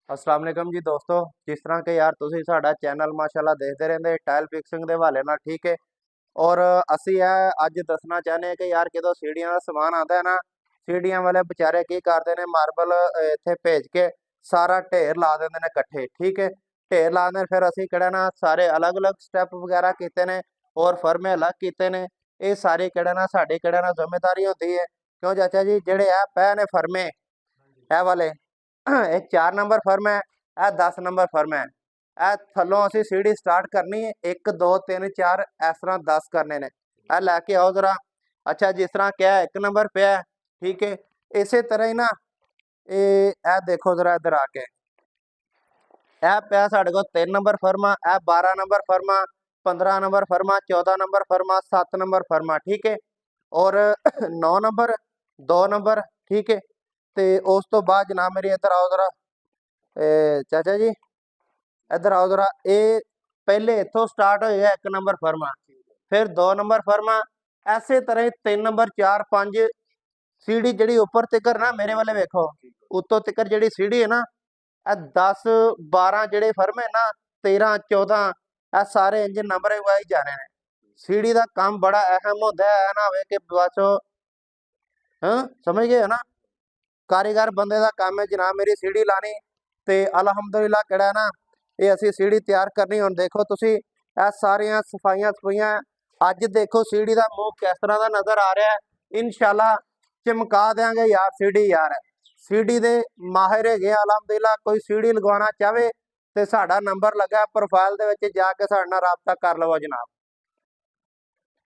अस्सलाम वालेकुम जी दोस्तों। जिस तरह के यार तुसी साडा चैनल माशाल्लाह देखते रहंदे टाइल फिक्सिंग के हवाले नाल, ठीक है। और असी अज दसना चाहते हैं कि यार जो सीढ़ियां का समान आता है ना, सीढ़ियां वाले बेचारे की करते हैं, मार्बल इत्थे भेज के सारा ढेर ला देंगे ने कट्ठे, ठीक है। ढेर ला दें, फिर असी कड़ा ना सारे अलग अलग स्टैप वगैरह किए ने और फर्मे अलग किए ने। ये सारी कड़ा ना साड़ी कड़ा ना जिम्मेदारी होती है, क्यों चाचा जी। जेडे आ पै ने फर्मे ए वाले ਇਹ 4 नंबर फर्म है, ਇਹ 10 नंबर फर्म है। ਇਹ थलों असी सीढ़ी स्टार्ट करनी है 1 2 3 4 इस तरह 10 करने ने। ਇਹ लैके आओ जरा। अच्छा, जिस तरह क्या 1 नंबर पे है, ठीक है। इस तरह ही ना ये देखो जरा इधर आके, यह पे साढ़े को 3 नंबर फर्मा, यह 12 नंबर फर्मा, 15 नंबर फर्मा, 14 नंबर फर्मा, 7 नंबर फर्मा, ठीक है। और 9 नंबर, 2 नंबर, ठीक है। तो उस तो बाद जनाब मेरी इधर आओ जरा, चाचा जी इधर आओ जरा। ये पहले इतों स्टार्ट हो 1 नंबर फर्मा, फिर 2 नंबर फर्मा, ऐसे तरह ही 3 नंबर 4 5 सीढ़ी जी उपर तिकर ना मेरे वाले वेखो, उत्तों तिकर जी सीढ़ी है ना, 10 12 जोड़े फर्म है ना, 13 14 ए सारे इंज नंबर वाई जाने हैं। सीढ़ी का काम बड़ा अहम होता है ना, हो कि बस हाँ समझ गए है ना। कारीगर बंदे का काम है जनाब मेरी सीढ़ी लानी। तो अलहमदुलिल्लाह कड़ा ना ये असी सीढ़ी तैयार करनी। हम देखो तुसी ए सारिया सफाइयां सफुइयां, अज देखो सीढ़ी का मुँह किस तरह का नज़र आ रहा है। इंशाल्लाह चमका देंगे यार सीढ़ी। यार सीढ़ी दे माहिर है अलहमदुलिल्लाह। कोई सीढ़ी लगवाना चाहे तो साडा नंबर लगा प्रोफाइल दे विच, जाके साडे नाल राबता कर लवो जनाब।